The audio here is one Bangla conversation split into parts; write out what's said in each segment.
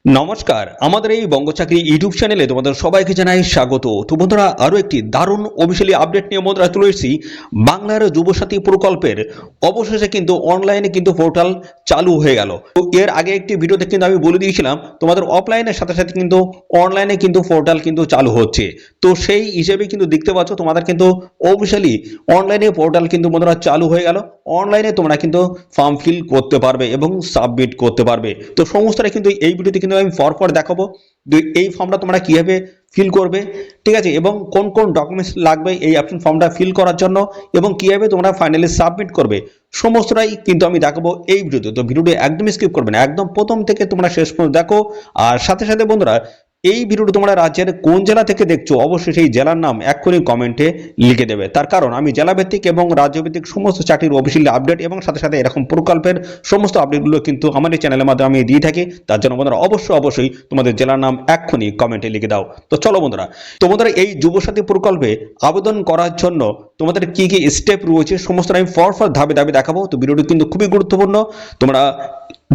নমস্কার, আমাদের এই বঙ্গচাকরি ইউটিউব চ্যানেলে তোমাদের সবাইকে জানাই স্বাগত। তো বন্ধুরা, আরো একটি দারুণ অফিসিয়ালি আপডেট নিয়ে বন্ধুরা চলে এসেছি। বাংলার যুবসাথী প্রকল্পের অবশেষে কিন্তু অনলাইনে কিন্তু পোর্টাল চালু হয়ে গেল। তো এর আগে একটি ভিডিওতে কিন্তু আমি বলে দিয়েছিলাম তোমাদের অফলাইনের সাথে সাথে কিন্তু অনলাইনে কিন্তু পোর্টাল কিন্তু চালু হচ্ছে। তো সেই হিসেবে কিন্তু দেখতে পাচ্ছ তোমাদের কিন্তু অফিসিয়ালি অনলাইনে পোর্টাল কিন্তু বন্ধুরা চালু হয়ে গেল। অনলাইনে তোমরা কিন্তু ফর্ম ফিল করতে পারবে এবং সাবমিট করতে পারবে। তো সমস্তটা কিন্তু এই ভিডিওতে কিন্তু আমি পর দেখাবো। এই ফর্মটা তোমরা কিভাবে ফিল করবে, ঠিক আছে, এবং কোন কোন ডকুমেন্টস লাগবে এই অ্যাপ্লিকেশন ফর্মটা ফিল করার জন্য, এবং কিভাবে তোমরা ফাইনালি সাবমিট করবে, সমস্তটাই কিন্তু আমি দেখাবো এই ভিডিওতে। তো ভিডিওটি একদম স্কিপ করবে না, একদম প্রথম থেকে তোমরা শেষ পর্যন্ত দেখো। আর সাথে সাথে বন্ধুরা, এই ভিডিওটি তোমরা রাজ্যের কোন জেলা থেকে দেখছো অবশ্যই সেই জেলার নাম এক্ষুনি কমেন্টে লিখে দেবে। তার কারণ আমি জেলাভিত্তিক এবং রাজ্যভিত্তিক সমস্ত চাকরির অফিসিয়াল আপডেট এবং সাথে সাথে এরকম প্রকল্পের সমস্ত আপডেটগুলো কিন্তু আমার এই চ্যানেলের মাধ্যমে আমি দিয়ে থাকি। তার জন্য বন্ধুরা অবশ্যই তোমাদের জেলার নাম এক্ষুনি কমেন্টে লিখে দাও। তো চলো বন্ধুরা, তোমাদের এই যুবসাথী প্রকল্পে আবেদন করার জন্য তোমাদের কি কি স্টেপ রয়েছে সমস্ত আমি পর ধাপে ধাপে দেখাবো। তো ভিডিওটি কিন্তু খুবই গুরুত্বপূর্ণ, তোমরা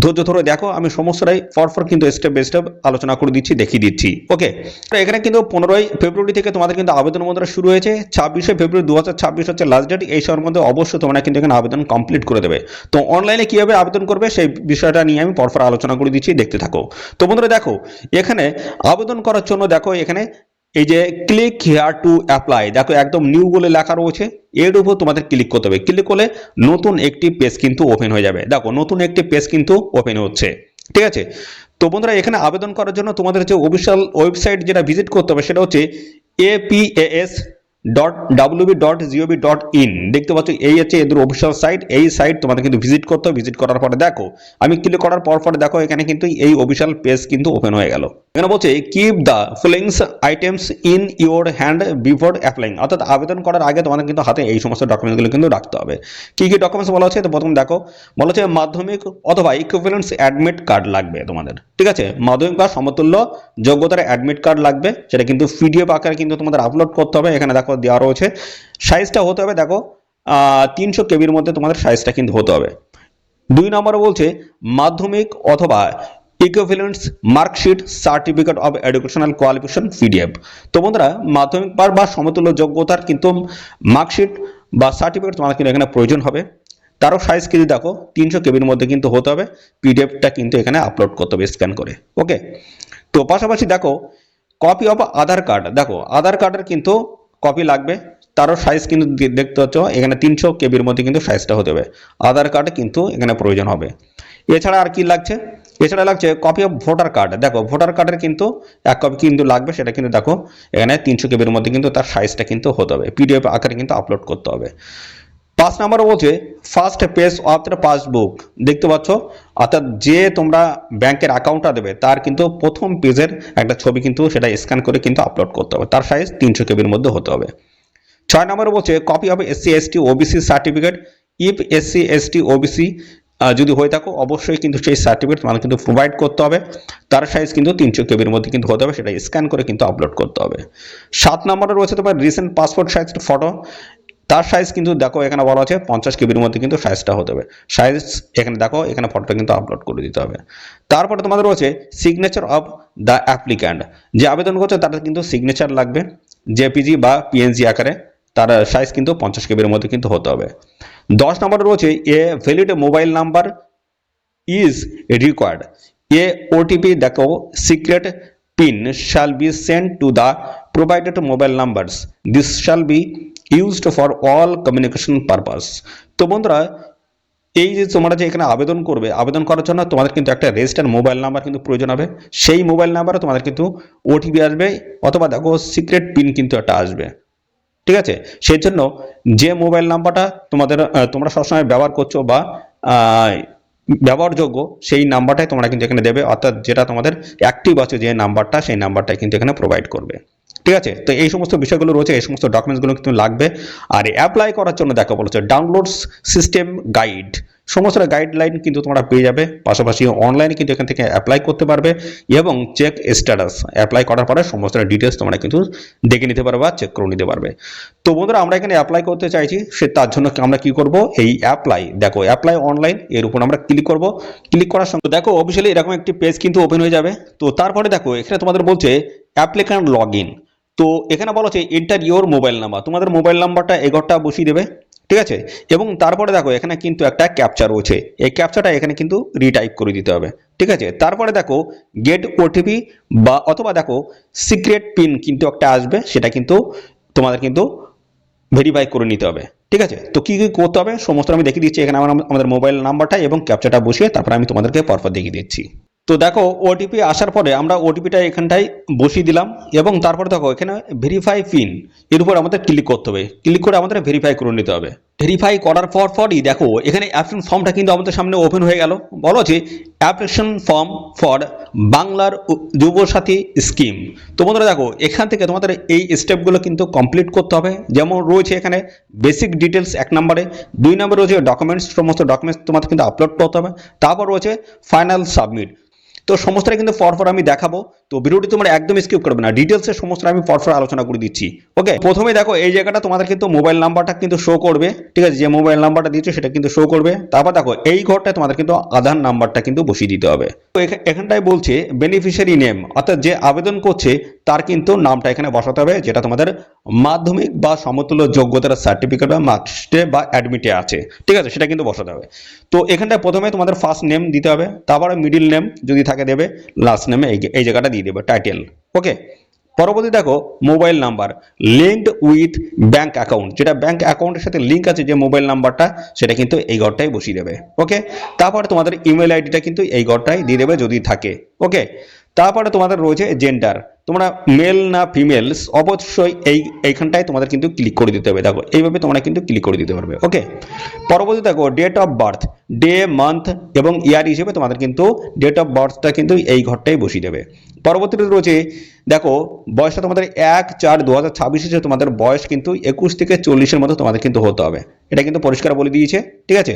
ধৈর্য ধরে দেখো। আমি সমস্তটাই পর কিন্তু স্টেপ বাই স্টেপ আলোচনা করে দিচ্ছি, দেখিয়ে দিচ্ছি। ওকে, তো এখানে কিন্তু 15ই ফেব্রুয়ারি থেকে তোমাদের কিন্তু আবেদন বন্ধুরা শুরু হয়েছে। 26শে ফেব্রুয়ারি 2026 হচ্ছে লাস্ট ডেট। এই সময়ের মধ্যে অবশ্যই তোমরা কিন্তু এখানে আবেদন কমপ্লিট করে দেবে। তো অনলাইনে কিভাবে আবেদন করবে সেই বিষয়টা নিয়ে আমি পর আলোচনা করে দিচ্ছি, দেখতে থাকো। তো বন্ধুরা দেখো, এখানে আবেদন করার জন্য দেখো এখানে এই যে ক্লিক হিয়ার টু অ্যাপ্লাই, দেখো একদম নিউ বলে লেখা রয়েছে। এর উপর তোমাদের ক্লিক করতে হবে। ক্লিক করলে নতুন একটি পেজ কিন্তু ওপেন হয়ে যাবে। দেখো নতুন একটি পেজ কিন্তু ওপেন হচ্ছে, ঠিক আছে। তো বন্ধুরা, এখানে আবেদন করার জন্য তোমাদের যে অফিসিয়াল ওয়েবসাইট যেটা ভিজিট করতে হবে সেটা হচ্ছে apas.wb.gov.in। দেখতে পাচ্ছ এই হচ্ছে এদের অফিসিয়াল সাইট। এই সাইট তোমাদের কিন্তু ভিজিট করতে হবে। ভিজিট করার পরে দেখো, আমি ক্লিক করার পর দেখো এখানে কিন্তু এই অফিসিয়াল পেজ কিন্তু ওপেন হয়ে গেল। এখানে বলছে keep the followings items in your hand before applying, অর্থাৎ আবেদন করার আগে তোমাদের কিন্তু হাতে এই সমস্ত ডকুমেন্টসগুলো কিন্তু রাখতে হবে। কি কি ডকুমেন্টস বলা হচ্ছে? তো প্রথম দেখো বলা হচ্ছে মাধ্যমিক অথবা ইকুইভ্যালেন্স অ্যাডমিট কার্ড লাগবে তোমাদের, ঠিক আছে। মাধ্যমিক বা সমতুল্য যোগ্যতার অ্যাডমিট কার্ড লাগবে, সেটা কিন্তু পিডিএফ আকারে কিন্তু তোমাদের আপলোড করতে হবে। এখানে দেখো দেওয়া রয়েছে, সাইজটা হতে হবে দেখো 300 কেবির মধ্যে তোমাদের সাইজটা কিন্তু হতে হবে। 2 নম্বরে বলছে মাধ্যমিক অথবা equivalence marksheet certificate of educational qualification PDF. তো বন্ধুরা, মাধ্যমিক বা সমতুল্য যোগ্যতার কিন্তু মার্কশিট বা সার্টিফিকেট তোমার কিন্তু এখানে প্রয়োজন হবে। তারও সাইজ কিন্তু দেখো 300 কেবির মধ্যে কিন্তু হতে হবে। পিডিএফটা কিন্তু এখানে আপলোড করতে হবে স্ক্যান করে। ওকে, তো পাশাপাশি দেখো কপি অফ আধার কার্ড, দেখো আধার কার্ডের কিন্তু কপি লাগবে। তারও সাইজ কিন্তু দেখতে পাচ্ছ এখানে 300 কেবির মধ্যে কিন্তু সাইজটা হতে হবে। আধার কার্ড কিন্তু এখানে প্রয়োজন হবে। এছাড়া আর কি লাগছে? এছাড়া লাগছে কপি অফ ভোটার কার্ড। দেখো ভোটার কার্ডের কিন্তু 1 কপি কিন্তু লাগবে, সেটা কিন্তু দেখো এখানে 300 কেবির মধ্যে কিন্তু তার সাইজটা কিন্তু হতে হবে। পিডিএফ আকারে কিন্তু আপলোড করতে হবে। 5 নম্বরে বলছে first page of the passbook, দেখতে পাচ্ছ, অর্থাৎ যে তোমরা ব্যাংকের অ্যাকাউন্টটা দেবে তার কিন্তু প্রথম পেজের একটা ছবি কিন্তু সেটা স্ক্যান করে কিন্তু আপলোড করতে হবে। তার সাইজ 300 কেবির মধ্যে হতে হবে। 6 নম্বরে বলছে copy of SC ST OBC certificate, if SC ST OBC যদি হয়ে থাকো অবশ্যই কিন্তু সেই সার্টিফিকেট মানে কিন্তু প্রোভাইড করতে হবে। তার সাইজ কিন্তু 300 কেবির মধ্যে কিন্তু হতে হবে, সেটা স্ক্যান করে কিন্তু আপলোড করতে হবে। 7 নম্বরে রয়েছে তোমার রিসেন্ট পাসপোর্ট সাইজ ফটো। তার সাইজ কিন্তু দেখো এখানে বলা আছে 50 কেবির মধ্যে কিন্তু সাইজটা হতে হবে। সাইজ এখানে দেখো এখানে ফটোটা কিন্তু আপলোড করে দিতে হবে। তারপরে তোমাদের রয়েছে সিগনেচার অফ দ্য অ্যাপ্লিক্যান্ট, যে আবেদন করছে তার কিন্তু সিগনেচার লাগবে জেপিজি বা পিএনজি আকারে। তার সাইজ কিন্তু 50 কেবির মধ্যে কিন্তু হতে হবে। 10 নম্বরে রয়েছে a valid mobile number is required, a OTP দেখো secret pin shall be sent to the provided mobile numbers, this shall be used for all communication purpose। তো বন্ধুরা, এই যে তোমরা যে এখানে আবেদন করবে, আবেদন করার জন্য তোমাদের কিন্তু একটা রেজিস্টার্ড মোবাইল নাম্বার কিন্তু প্রয়োজন হবে। সেই মোবাইল নাম্বারে তোমাদের কিন্তু ওটিপি আসবে অথবা দেখো সিক্রেট পিন কিন্তু একটা আসবে, ঠিক আছে। সেই জন্য যে মোবাইল নাম্বারটা তোমরা সবসময় ব্যবহার করছো বা ব্যবহারযোগ্য সেই নাম্বারটাই তোমরা কিন্তু এখানে দেবে, অর্থাৎ যেটা তোমাদের অ্যাক্টিভ আছে যে নাম্বারটা সেই নাম্বারটাই কিন্তু এখানে প্রোভাইড করবে। ঠিক আছে, তো এই সমস্ত বিষয়গুলো রয়েছে, এই সমস্ত ডকুমেন্টসগুলো কিন্তু লাগবে। আর অ্যাপ্লাই করার জন্য দেখো বলেছে ডাউনলোডস সিস্টেম গাইড, সমস্ত গাইডলাইন কিন্তু তোমরা পেয়ে যাবে। পাশাপাশি অনলাইনে কিন্তু এখান থেকে অ্যাপ্লাই করতে পারবে এবং চেক স্ট্যাটাস, অ্যাপ্লাই করার পরে সমস্ত ডিটেলস তোমরা কিন্তু দেখে নিতে পারবে বা চেক করে নিতে পারবে। তো বন্ধুরা আমরা এখানে অ্যাপ্লাই করতে চাইছি, সে তার জন্য আমরা কি করব, এই অ্যাপ্লাই, দেখো অ্যাপ্লাই অনলাইন, এর উপর আমরা ক্লিক করব। ক্লিক করার সঙ্গে দেখো অফিসিয়ালি এরকম একটি পেজ কিন্তু ওপেন হয়ে যাবে। তো তারপরে দেখো এখানে তোমাদের বলছে অ্যাপ্লিক্যান্ট লগ ইন। তো এখানে বলা হচ্ছে এন্টার ইওর মোবাইল নাম্বার, তোমাদের মোবাইল নাম্বারটা এঘরটা বসিয়ে দেবে, ঠিক আছে। এবং তারপরে দেখো এখানে কিন্তু একটা ক্যাপচা রয়েছে, এই ক্যাপচাটা এখানে কিন্তু রিটাইপ করে দিতে হবে, ঠিক আছে। তারপরে দেখো গেট ওটিপি বা অথবা দেখো সিক্রেট পিন কিন্তু একটা আসবে, সেটা কিন্তু তোমাদের কিন্তু ভেরিফাই করে নিতে হবে, ঠিক আছে। তো কি কি করতে হবে সমস্ত আমি দেখিয়ে দিচ্ছি। এখানে আমাদের মোবাইল নাম্বারটা এবং ক্যাপচাটা বসিয়ে তারপরে আমি তোমাদেরকে পরপর দেখিয়ে দিচ্ছি। তো দেখো ওটিপি আসার পরে আমরা ওটিপিটা এখানটায় বসিয়ে দিলাম এবং তারপরে দেখো এখানে ভেরিফাই পিন, এর উপর আমাদের ক্লিক করতে হবে। ক্লিক করে আমাদের ভেরিফাই করে নিতে হবে। ভেরিফাই করার পরই দেখো এখানে অ্যাপ্লিকেশন ফর্মটা কিন্তু আমাদের সামনে ওপেন হয়ে গেল। বলো যে অ্যাপ্লিকেশন ফর্ম ফর বাংলার যুবসাথী স্কিম। তো বন্ধুরা দেখো এখান থেকে তোমাদের এই স্টেপগুলো কিন্তু কমপ্লিট করতে হবে। যেমন রয়েছে এখানে বেসিক ডিটেলস 1 নম্বরে, 2 নম্বরে রয়েছে ডকুমেন্টস, সমস্ত ডকুমেন্টস তোমাদের কিন্তু আপলোড করতে হবে। তারপর রয়েছে ফাইনাল সাবমিট। তো সমস্তটা কিন্তু পরপর আমি দেখাবো, তো ভিডিওটি তোমরা একদম স্কিপ করবে না, ডিটেলসে সমস্ত আমি পরপর আলোচনা করে দিচ্ছি। ওকে, প্রথমে দেখো এই জায়গাটা তোমাদের কিন্তু মোবাইল নাম্বারটা কিন্তু শো করবে, ঠিক আছে, যে মোবাইল নাম্বারটা দিয়েছো সেটা কিন্তু শো করবে। তারপর দেখো এই ঘরটায় তোমাদের কিন্তু আধার নাম্বারটা কিন্তু বসিয়ে দিতে হবে। তো এখানটায় বলছে বেনিফিশিয়ারি নেম, অর্থাৎ যে আবেদন করছে তার কিন্তু নামটা এখানে বসাতে হবে, যেটা তোমাদের মাধ্যমিক বা সমতুল্য যোগ্যতার সার্টিফিকেট বা মার্কশিটে বা অ্যাডমিটে আছে, ঠিক আছে, সেটা কিন্তু বসাতে হবে। তো এখানটায় প্রথমে তোমাদের ফার্স্ট নেম দিতে হবে, তারপরে মিডিল নেম যদি থাকে দেবে, লাস্ট নেমে এই জায়গাটা দিয়ে দেবে টাইটেল। ওকে, পরবর্তী দেখো mobile number linked with bank account, যেটা ব্যাংক অ্যাকাউন্টের সাথে লিঙ্ক আছে যে মোবাইল নাম্বারটা, সেটা কিন্তু এই ঘরটাই বসিয়ে দেবে। ওকে, তারপরে তোমাদের ইমেল আইডিটা কিন্তু এই ঘরটাই দিয়ে দেবে যদি থাকে। ওকে, তারপরে তোমাদের রয়েছে জেন্ডার, তোমরা মেল না ফিমেলস অবশ্যই এইখানটায় তোমাদের কিন্তু ক্লিক করে দিতে হবে। দেখো এইভাবে তোমরা কিন্তু ক্লিক করে দিতে পারবে। ওকে, পরবর্তী দেখো date of birth, day month এবং ইয়ার হিসেবে তোমাদের কিন্তু ডেট অফ বার্থটা কিন্তু এই ঘরটাই বসিয়ে দেবে। পরবর্তীতে রয়েছে দেখো বয়সটা তোমাদের 1/4/2026 হিসেবে তোমাদের বয়স কিন্তু 21 থেকে 40-এর মধ্যে তোমাদের কিন্তু হতে হবে, এটা কিন্তু পরিষ্কার বলে দিয়েছে, ঠিক আছে।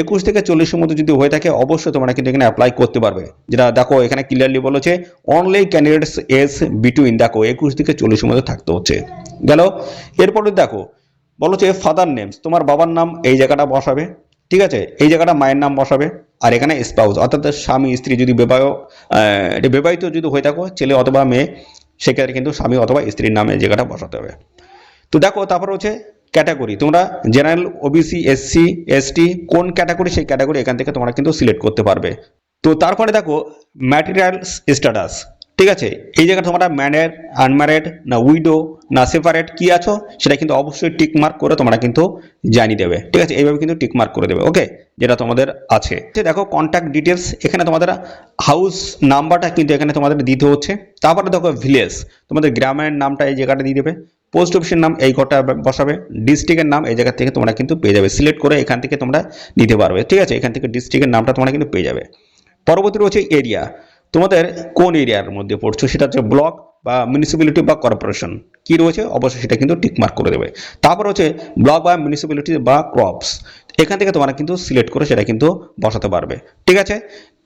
21 থেকে 40-এর মধ্যে যদি হয়ে থাকে অবশ্যই তোমরা কিন্তু এখানে অ্যাপ্লাই করতে পারবে। যেটা দেখো এখানে ক্লিয়ারলি বলেছে অনলি ক্যান্ডিডেটস এজ বিটুইন, দেখো 21 থেকে 40-এর মধ্যে থাকতে হচ্ছে। গেল, এরপরে দেখো বলেছে ফাদার নেমস, তোমার বাবার নাম এই জায়গাটা বসাবে, ঠিক আছে, এই জায়গাটা মায়ের নাম বসাবে। আর এখানে স্পাউস অর্থাৎ স্বামী স্ত্রী যদি বিবাহিত যদি হয়ে থাকো ছেলে অথবা মেয়ে, সেক্ষেত্রে কিন্তু স্বামী অথবা স্ত্রীর নামে এই জায়গাটা বসাতে হবে। তো দেখো তারপর হচ্ছে ক্যাটাগরি, তোমরা জেনারেল, ওবিসি, এসসি, এসটি কোন ক্যাটাগরি, সেই ক্যাটাগরি এখান থেকে তোমরা কিন্তু সিলেক্ট করতে পারবে। তো তারপরে দেখো ম্যাটেরিয়াল স্ট্যাটাস, ঠিক আছে, এই জায়গায় তোমরা ম্যারিড, আনম্যারিড না উইডো না সেপারেট কি আছো সেটা কিন্তু অবশ্যই টিক মার্ক করে তোমরা কিন্তু জানিয়ে দেবে, ঠিক আছে, এইভাবে কিন্তু টিক মার্ক করে দেবে। ওকে, যেটা তোমাদের আছে। দেখো কন্ট্যাক্ট ডিটেলস, এখানে তোমাদের হাউস নাম্বারটা কিন্তু এখানে তোমাদের দিতে হচ্ছে। তারপরে দেখো ভিলেজ, তোমাদের গ্রামের নামটা এই জায়গাটা দিয়ে দেবে। পোস্ট অফিসের নাম এই ঘরটা বসাবে। ডিস্ট্রিক্টের নাম এই জায়গা থেকে তোমরা কিন্তু পেয়ে যাবে, সিলেক্ট করে এখান থেকে তোমরা নিতে পারবে, ঠিক আছে, এখান থেকে ডিস্ট্রিক্টের নামটা তোমরা কিন্তু পেয়ে যাবে। পরবর্তী রয়েছে এরিয়া, তোমাদের কোন এরিয়ার মধ্যে পড়ছো, সেটা হচ্ছে ব্লক বা মিউনিসিপ্যালিটি বা কর্পোরেশন কি রয়েছে অবশ্যই সেটা কিন্তু টিক মার্ক করে দেবে। তারপর হচ্ছে ব্লক বা মিউনিসিপ্যালিটি বা ক্রপস, এখান থেকে তোমরা কিন্তু সিলেক্ট করে সেটা কিন্তু বসাতে পারবে, ঠিক আছে।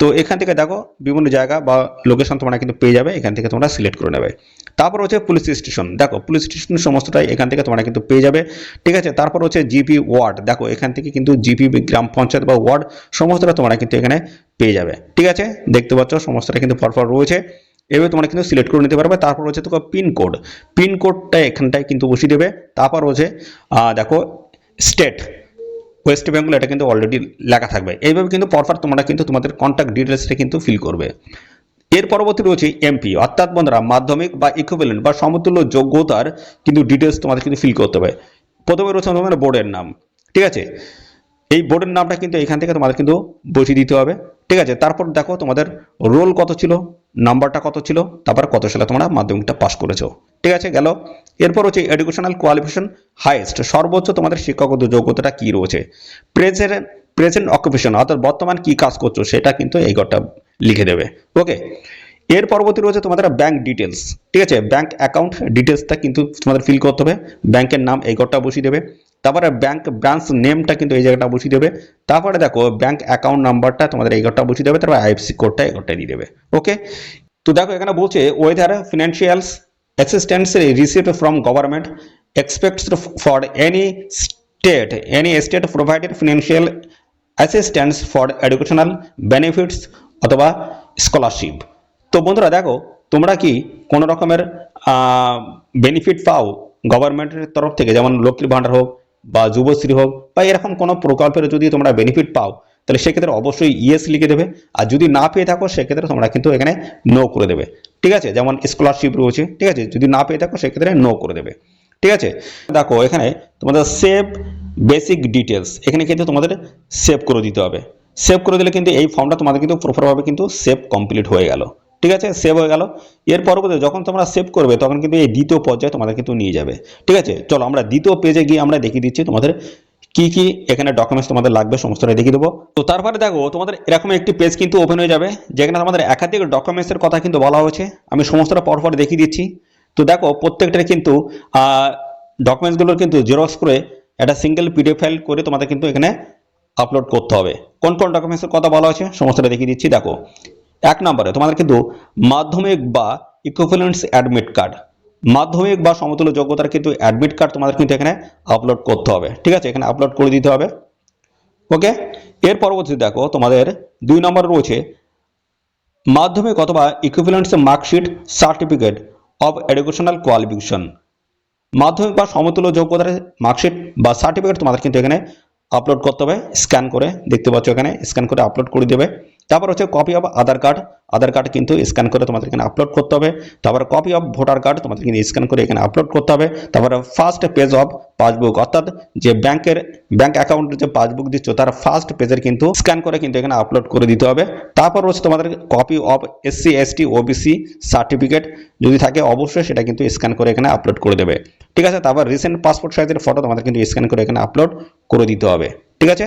তো এখান থেকে দেখো বিভিন্ন জায়গা বা লোকেশন তোমরা কিন্তু পেয়ে যাবে, এখান থেকে তোমরা সিলেক্ট করে নেবে। তারপর হচ্ছে পুলিশ স্টেশন, দেখো পুলিশ স্টেশন সমস্তটাই এখান থেকে তোমরা কিন্তু পেয়ে যাবে, ঠিক আছে। তারপর হচ্ছে জিপি ওয়ার্ড, দেখো এখান থেকে কিন্তু জিপি গ্রাম পঞ্চায়েত বা ওয়ার্ড সমস্তটা তোমরা কিন্তু এখানে পেয়ে যাবে, ঠিক আছে, দেখতে পাচ্ছ সমস্তটা কিন্তু পরপর রয়েছে। এভাবে তোমরা কিন্তু সিলেক্ট করে নিতে পারবে। তারপর হচ্ছে তোমার পিনকোড, পিনকোডটা এখানটায় কিন্তু বসিয়ে দেবে। তারপর হচ্ছে দেখো স্টেট, ওয়েস্ট বেঙ্গল, এটা কিন্তু অলরেডি লেখা থাকবে। এইভাবে কিন্তু পরপর তোমরা কিন্তু তোমাদের কন্ট্যাক্ট ডিটেলসটা কিন্তু ফিল করবে। এর পরবর্তী রয়েছে এমপি, অর্থাৎ বন্ধুরা মাধ্যমিক বা ইকুইভ্যালেন্ট বা সমতুল্য যোগ্যতার কিন্তু ডিটেলস তোমাদের কিন্তু ফিল করতে হবে। প্রথমে রয়েছে তোমাদের বোর্ডের নাম, ঠিক আছে, এই বোর্ডের নামটা কিন্তু এখান থেকে তোমাদের কিন্তু বসিয়ে দিতে হবে, ঠিক আছে। তারপর দেখো তোমাদের রোল কত ছিল, নাম্বারটা কত ছিল, তারপর কত সালে তোমরা মাধ্যমিকটা পাস করেছো, ঠিক আছে, গেল। এরপর হচ্ছে এডুকেশনাল কোয়ালিফিকেশন হাইয়েস্ট, সর্বোচ্চ তোমাদের শিক্ষাগত যোগ্যতাটা কি রয়েছে। প্রেজেন্ট অকুপেশন, অর্থাৎ বর্তমান কি কাজ করছো সেটা কিন্তু এই ঘরটা লিখে দেবে। ওকে, এর পরবর্তী রয়েছে তোমাদের ব্যাংক ডিটেলস, ঠিক আছে, ব্যাংক অ্যাকাউন্ট ডিটেলসটা কিন্তু তোমাদের ফিল করতে হবে, ব্যাংকের নাম এই ঘরটা বসিয়ে দেবে, তারপরে ব্যাংক ব্রাঞ্চ নেমটা কিন্তু এই জায়গাটা বসিয়ে দেবে, তারপরে দেখো ব্যাংক অ্যাকাউন্ট নাম্বারটা তোমাদের এই ঘরটা বসিয়ে দেবে, তারপর আইএফএসসি কোডটা এই ঘরটা দিয়ে দেবে। ওকে, তো দেখো এখানে বলছে weather financial assistance received from government expects for any state provided financial assistance for educational benefits অথবা স্কলারশিপ। তো বন্ধুরা দেখো তোমরা কি কোনো রকমের বেনিফিট পাও গভর্নমেন্টের তরফ থেকে, যেমন লক্ষ্মীর ভাণ্ডার হোক বা যুবশ্রী হোক বা এরকম কোনো প্রকল্পের যদি তোমরা বেনিফিট পাও, তাহলে সেক্ষেত্রে অবশ্যই ইয়েস লিখে দেবে, আর যদি না পেয়ে থাকো সেক্ষেত্রে তোমরা কিন্তু এখানে নো করে দেবে, ঠিক আছে। যেমন স্কলারশিপ রয়েছে, ঠিক আছে, যদি না পেয়ে থাকো সেক্ষেত্রে নো করে দেবে, ঠিক আছে। দেখো এখানে তোমাদের সেভ বেসিক ডিটেলস, এখানে কিন্তু তোমাদের সেভ করে দিতে হবে। সেভ করে দিলে কিন্তু এই ফর্মটা তোমাদের কিন্তু প্রপারভাবে কিন্তু সেভ কমপ্লিট হয়ে গেল, ঠিক আছে, সেভ হয়ে গেল। এর পরবর্তী যখন তোমরা সেভ করবে তখন কিন্তু এই দ্বিতীয় পর্যায়ে তোমাদের কিন্তু নিয়ে যাবে, ঠিক আছে। চলো আমরা দ্বিতীয় পেজে গিয়ে আমরা দেখিয়ে দিচ্ছি তোমাদের কি কি এখানে ডকুমেন্টস তোমাদের লাগবে, সমস্তটা দেখিয়ে দেবো। তো তারপরে দেখো তোমাদের এরকম একটি পেজ কিন্তু ওপেন হয়ে যাবে, যেখানে তোমাদের একাধিক ডকুমেন্টসের কথা কিন্তু বলা হয়েছে। আমি সমস্তটা পরপর দেখিয়ে দিচ্ছি। তো দেখো প্রত্যেকটার কিন্তু ডকুমেন্টসগুলোর কিন্তু জেরক্স করে একটা সিঙ্গেল পিডিএফ ফাইল করে তোমাদের কিন্তু এখানে আপলোড করতে হবে। কোন কোন ডকুমেন্টসের কথা বলা হয়েছে সমস্তটা দেখিয়ে দিচ্ছি। দেখো 1 নম্বরে তোমাদের কিন্তু মাধ্যমিক বা ইকুইভ্যালেন্স অ্যাডমিট কার্ড, মাধ্যমিক বা সমতুল্য যোগ্যতার কিন্তু অ্যাডমিট কার্ড তোমাদের কিন্তু এখানে আপলোড করতে হবে, ঠিক আছে, এখানে আপলোড করে দিতে হবে। ওকে, এর পরবর্তীতে দেখো তোমাদের 2 নম্বরে রয়েছে মাধ্যমিক অথবা equivalence marksheet certificate of educational qualification, মাধ্যমিক বা সমতুল্য যোগ্যতার মার্কশিট বা সার্টিফিকেট তোমাদের কিন্তু এখানে আপলোড করতে হবে, স্ক্যান করে দেখতে পাচ্ছ এখানে স্ক্যান করে আপলোড করে দেবে। তারপর হচ্ছে copy of Aadhaar card, Aadhaar card কিন্তু স্ক্যান করে তোমাদের এখানে আপলোড করতে হবে। তারপর কপি অফ ভোটার কার্ড তোমাদের কিন্তু স্ক্যান করে এখানে আপলোড করতে হবে। তারপরে ফার্স্ট পেজ অফ পাসবুক, অর্থাৎ যে ব্যাংক অ্যাকাউন্টের যে পাসবুক দিচ্ছ তার ফার্স্ট পেজের কিন্তু স্ক্যান করে কিন্তু এখানে আপলোড করে দিতে হবে। তারপর হচ্ছে তোমাদের copy of SC ST OBC certificate যদি থাকে অবশ্যই সেটা কিন্তু স্ক্যান করে এখানে আপলোড করে দেবে, ঠিক আছে। তারপর রিসেন্ট পাসপোর্ট সাইজের ফটো তোমাদের কিন্তু স্ক্যান করে এখানে আপলোড করে দিতে হবে, ঠিক আছে।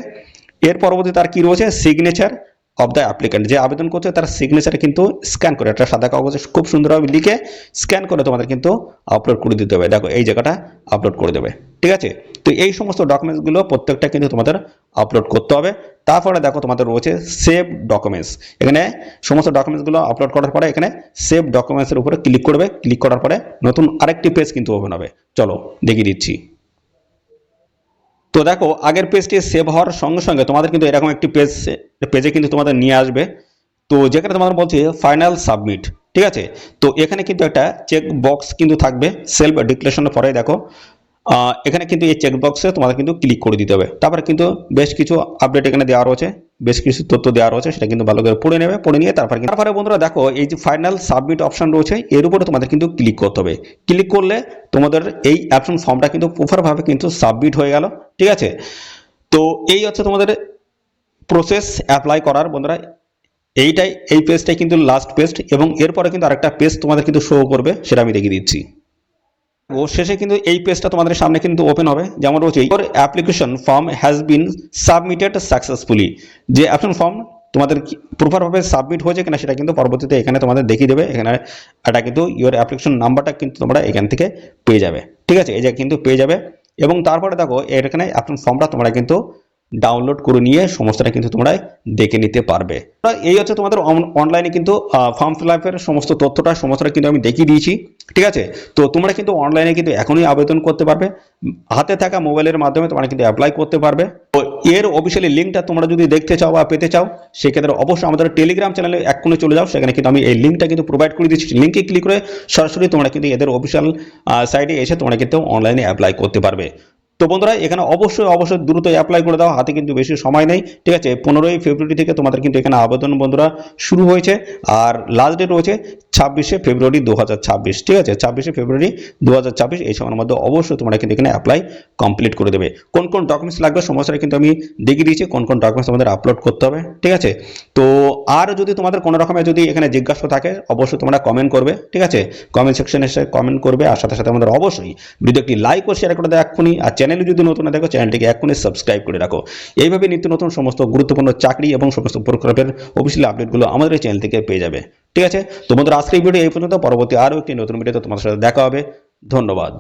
এর পরবর্তী তার কি রয়েছে সিগনেচার অফ দ্য অ্যাপ্লিক্যান্ট, যে আবেদন করছে তার সিগনেচার কিন্তু স্ক্যান করে একটা সাদা কাগজে খুব সুন্দরভাবে লিখে স্ক্যান করে তোমাদের কিন্তু আপলোড করে দিতে হবে। দেখো এই জায়গাটা আপলোড করে দেবে, ঠিক আছে। তো এই সমস্ত ডকুমেন্টসগুলো প্রত্যেকটা কিন্তু তোমাদের আপলোড করতে হবে। তারপরে দেখো তোমাদের রয়েছে সেভ ডকুমেন্টস, এখানে সমস্ত ডকুমেন্টসগুলো আপলোড করার পরে এখানে সেভ ডকুমেন্টসের উপরে ক্লিক করবে, ক্লিক করার পরে নতুন আরেকটি পেজ কিন্তু ওপেন হবে। চলো দেখিয়ে দিচ্ছি। তো দেখো আগের পেজটি সেভ হওয়ার সঙ্গে সঙ্গে তোমাদের কিন্তু এরকম একটি পেজে কিন্তু তোমাদের নিয়ে আসবে। তো যেখানে তোমাদের বলছে ফাইনাল সাবমিট, ঠিক আছে। তো এখানে কিন্তু একটা চেক বক্স কিন্তু থাকবে সেলফ ডিক্লারেশনের পরে দেখো এখানে কিন্তু এই চেক বক্সে তোমাদের কিন্তু ক্লিক করে দিতে হবে। তারপরে কিন্তু বেশ কিছু আপডেট এখানে দেওয়া রয়েছে, বেশ কিছু তথ্য দেওয়া রয়েছে, সেটা কিন্তু ভালো করে পড়ে নেবে, পড়ে নিয়ে তারপরে বন্ধুরা দেখো এই যে ফাইনাল সাবমিট অপশন রয়েছে এর উপরে তোমাদের কিন্তু ক্লিক করতে হবে। ক্লিক করলে তোমাদের এই অ্যাপশন ফর্মটা কিন্তু প্রপারভাবে কিন্তু সাবমিট হয়ে গেল, ঠিক আছে। তো এই হচ্ছে তোমাদের প্রসেস অ্যাপ্লাই করার বন্ধুরা, এই পেজটাই কিন্তু লাস্ট পেজ, এবং এরপরে কিন্তু আরেকটা পেজ তোমাদের কিন্তু শো করবে, সেটা আমি দেখিয়ে দিচ্ছি। ও শেষে কিন্তু এই পেজটা তোমাদের সামনে কিন্তু ওপেন হবে, যেমন রয়েছে your application form has been submitted successfully, যে অ্যাপ্লিকেশন ফর্ম তোমাদের প্রপারভাবে সাবমিট হয়েছে কিনা সেটা কিন্তু পরবর্তীতে এখানে তোমাদের দেখিয়ে দেবে। এখানে এটা কিন্তু ইওর অ্যাপ্লিকেশন নাম্বারটা কিন্তু তোমরা এখান থেকে পেয়ে যাবে, ঠিক আছে, এই যে কিন্তু পেয়ে যাবে। এবং তারপরে দেখো এখানে অ্যাপ্লিকেশন ফর্মটা তোমরা কিন্তু ডাউনলোড করে নিয়ে সমস্তটা কিন্তু তোমরা দেখে নিতে পারবে। এই হচ্ছে তোমাদের অনলাইনে কিন্তু ফর্ম ফিল আপের সমস্ত সমস্তটা কিন্তু আমি দেখিয়ে দিয়েছি, ঠিক আছে। তো তোমরা কিন্তু অনলাইনে কিন্তু এখনই আবেদন করতে পারবে, হাতে থাকা মোবাইলের মাধ্যমে তোমরা কিন্তু অ্যাপ্লাই করতে পারবে। তো এর অফিসিয়ালি লিঙ্কটা তোমরা যদি দেখতে চাও বা পেতে চাও সেক্ষেত্রে অবশ্যই আমাদের টেলিগ্রাম চ্যানেলে এক্ষুনি চলে যাও, সেখানে কিন্তু আমি এই লিঙ্কটা কিন্তু প্রোভাইড করে দিচ্ছি। লিঙ্কে ক্লিক করে সরাসরি তোমরা কিন্তু এদের অফিসিয়াল সাইটে এসে তোমরা কিন্তু অনলাইনে অ্যাপ্লাই করতে পারবে। তো বন্ধুরা এখানে অবশ্যই দ্রুত অ্যাপ্লাই করে দাও, হাতে কিন্তু বেশি সময় নেই, ঠিক আছে। 15ই ফেব্রুয়ারি থেকে তোমাদের কিন্তু এখানে আবেদন বন্ধুরা শুরু হয়েছে, আর লাস্ট ডেট রয়েছে 26শে ফেব্রুয়ারি 2026, ঠিক আছে, 26শে ফেব্রুয়ারি 2026। এই সময়ের মধ্যে অবশ্যই তোমরা কিন্তু এখানে অ্যাপ্লাই কমপ্লিট করে দেবে। কোন কোন ডকুমেন্টস লাগবে সমস্তটা কিন্তু আমি দেখিয়ে দিয়েছি, কোন কোন ডকুমেন্টস তোমাদের আপলোড করতে হবে, ঠিক আছে। তো আর যদি তোমাদের কোনো রকমের যদি এখানে জিজ্ঞাসা থাকে অবশ্যই তোমরা কমেন্ট করবে, ঠিক আছে, কমেন্ট সেকশনে এসে কমেন্ট করবে। আর সাথে সাথে আমাদের অবশ্যই ভিডিও একটি লাইক ও শেয়ার করে দেয় এক্ষুনি, আর চ্যানেলে যদি নতুন না দেখো চ্যানেলটিকে এখনই সাবস্ক্রাইব করে রাখো। এইভাবে নিত্য নতুন সমস্ত গুরুত্বপূর্ণ চাকরি এবং সমস্ত প্রকল্পের অফিসিয়াল আপডেটগুলো আমাদের এই চ্যানেল থেকে পেয়ে যাবে। ঠিক আছে, তো বন্ধুরা আজকের ভিডিও এই পর্যন্ত, পরবর্তী আরও একটি নতুন ভিডিওতে তোমাদের সাথে দেখা হবে। ধন্যবাদ।